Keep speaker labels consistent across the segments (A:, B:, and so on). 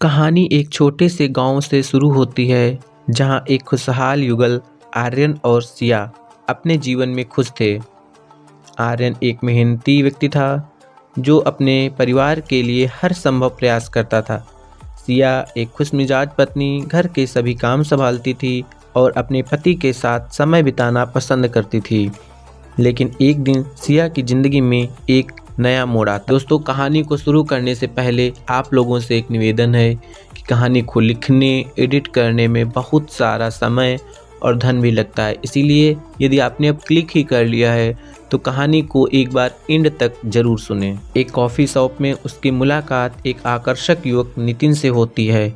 A: कहानी एक छोटे से गांव से शुरू होती है जहां एक खुशहाल युगल आर्यन और सिया अपने जीवन में खुश थे। आर्यन एक मेहनती व्यक्ति था जो अपने परिवार के लिए हर संभव प्रयास करता था। सिया एक खुशमिजाज पत्नी घर के सभी काम संभालती थी और अपने पति के साथ समय बिताना पसंद करती थी। लेकिन एक दिन सिया की ज़िंदगी में एक नया मोड़ आता। दोस्तों, कहानी को शुरू करने से पहले आप लोगों से एक निवेदन है कि कहानी को लिखने एडिट करने में बहुत सारा समय और धन भी लगता है, इसीलिए यदि आपने अब क्लिक ही कर लिया है तो कहानी को एक बार एंड तक जरूर सुनें। एक कॉफ़ी शॉप में उसकी मुलाकात एक आकर्षक युवक नितिन से होती है।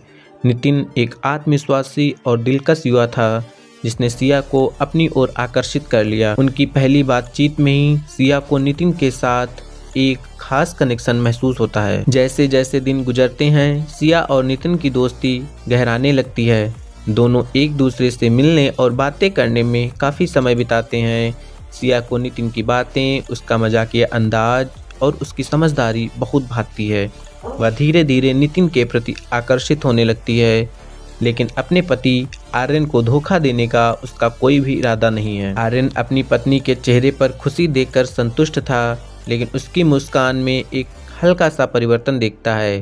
A: नितिन एक आत्मविश्वासी और दिलकश युवा था जिसने सिया को अपनी ओर आकर्षित कर लिया। उनकी पहली बातचीत में ही सिया को नितिन के साथ एक खास कनेक्शन महसूस होता है। जैसे जैसे दिन गुजरते हैं सिया और नितिन की दोस्ती गहराने लगती है। दोनों एक दूसरे से मिलने और बातें करने में काफ़ी समय बिताते हैं। सिया को नितिन की बातें, उसका मजाकिया अंदाज और उसकी समझदारी बहुत भाती है। वह धीरे धीरे नितिन के प्रति आकर्षित होने लगती है, लेकिन अपने पति आर्यन को धोखा देने का उसका कोई भी इरादा नहीं है। आर्यन अपनी पत्नी के चेहरे पर खुशी देखकर संतुष्ट था, लेकिन उसकी मुस्कान में एक हल्का सा परिवर्तन देखता है।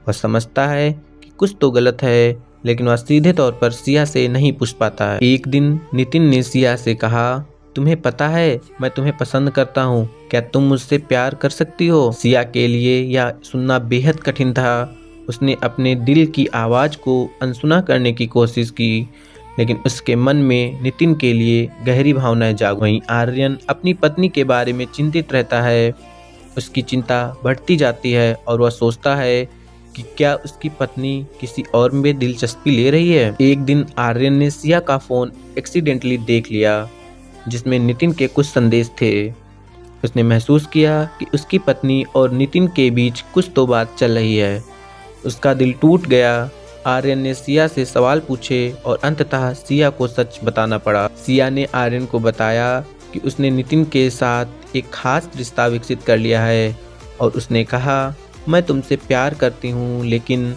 A: वह समझता है कि कुछ तो गलत है, लेकिन वह सीधे तौर पर सिया से नहीं पूछ पाता है। एक दिन नितिन ने सिया से कहा, तुम्हें पता है मैं तुम्हें पसंद करता हूँ, क्या तुम मुझसे प्यार कर सकती हो? सिया के लिए यह सुनना बेहद कठिन था। उसने अपने दिल की आवाज़ को अनसुना करने की कोशिश की, लेकिन उसके मन में नितिन के लिए गहरी भावनाएं जाग। वहीं आर्यन अपनी पत्नी के बारे में चिंतित रहता है। उसकी चिंता बढ़ती जाती है और वह सोचता है कि क्या उसकी पत्नी किसी और में दिलचस्पी ले रही है। एक दिन आर्यन ने सिया का फ़ोन एक्सीडेंटली देख लिया जिसमें नितिन के कुछ संदेश थे। उसने महसूस किया कि उसकी पत्नी और नितिन के बीच कुछ तो बात चल रही है। उसका दिल टूट गया। आर्यन ने सिया से सवाल पूछे और अंततः सिया को सच बताना पड़ा। सिया ने आर्यन को बताया कि उसने नितिन के साथ एक खास रिश्ता विकसित कर लिया है और उसने कहा, मैं तुमसे प्यार करती हूँ, लेकिन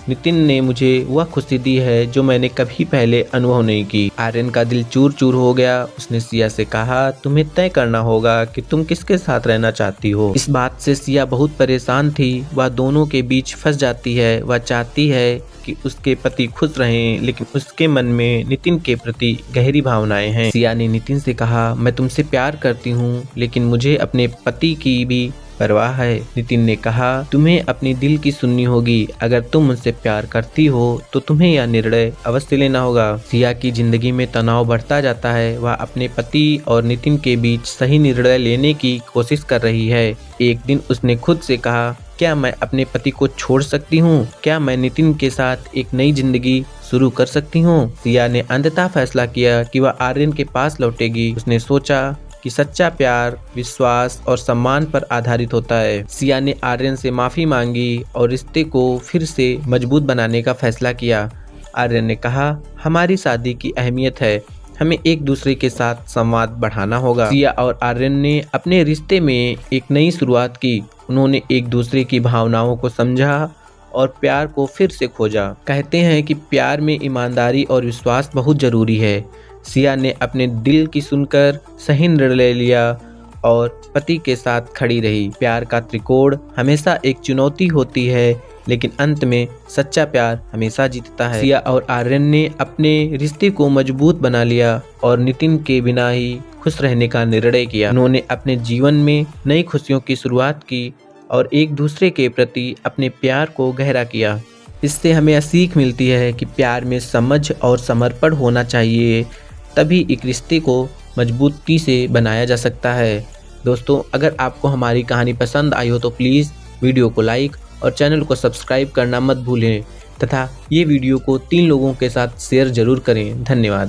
A: नितिन ने मुझे वह खुशी दी है जो मैंने कभी पहले अनुभव नहीं की। आर्यन का दिल चूर चूर हो गया। उसने सिया से कहा, तुम्हें तय करना होगा कि तुम किसके साथ रहना चाहती हो। इस बात से सिया बहुत परेशान थी। वह दोनों के बीच फंस जाती है। वह चाहती है कि उसके पति खुश रहें, लेकिन उसके मन में नितिन के प्रति गहरी भावनाएं हैं। सिया ने नितिन से कहा, मैं तुमसे प्यार करती हूँ, लेकिन मुझे अपने पति की भी परवाह है। नितिन ने कहा, तुम्हें अपनी दिल की सुननी होगी। अगर तुम मुझसे प्यार करती हो तो तुम्हें यह निर्णय अवश्य लेना होगा। सिया की जिंदगी में तनाव बढ़ता जाता है। वह अपने पति और नितिन के बीच सही निर्णय लेने की कोशिश कर रही है। एक दिन उसने खुद से कहा, क्या मैं अपने पति को छोड़ सकती हूँ? क्या मैं नितिन के साथ एक नई जिंदगी शुरू कर सकती हूँ? सिया ने अंततः फैसला किया कि वह आर्यन के पास लौटेगी। उसने सोचा कि सच्चा प्यार विश्वास और सम्मान पर आधारित होता है। सिया ने आर्यन से माफ़ी मांगी और रिश्ते को फिर से मजबूत बनाने का फैसला किया। आर्यन ने कहा, हमारी शादी की अहमियत है, हमें एक दूसरे के साथ संवाद बढ़ाना होगा। सिया और आर्यन ने अपने रिश्ते में एक नई शुरुआत की। उन्होंने एक दूसरे की भावनाओं को समझा और प्यार को फिर से खोजा। कहते हैं कि प्यार में ईमानदारी और विश्वास बहुत ज़रूरी है। सिया ने अपने दिल की सुनकर सही निर्णय लिया और पति के साथ खड़ी रही। प्यार का त्रिकोण हमेशा एक चुनौती होती है, लेकिन अंत में सच्चा प्यार हमेशा जीतता है। सिया और आर्यन ने अपने रिश्ते को मजबूत बना लिया और नितिन के बिना ही खुश रहने का निर्णय किया। उन्होंने अपने जीवन में नई खुशियों की शुरुआत की और एक दूसरे के प्रति अपने प्यार को गहरा किया। इससे हमें यह सीख मिलती है कि प्यार में समझ और समर्पण होना चाहिए, तभी एक रिश्ते को मजबूती से बनाया जा सकता है। दोस्तों, अगर आपको हमारी कहानी पसंद आई हो तो प्लीज़ वीडियो को लाइक और चैनल को सब्सक्राइब करना मत भूलें तथा ये वीडियो को 3 लोगों के साथ शेयर ज़रूर करें। धन्यवाद।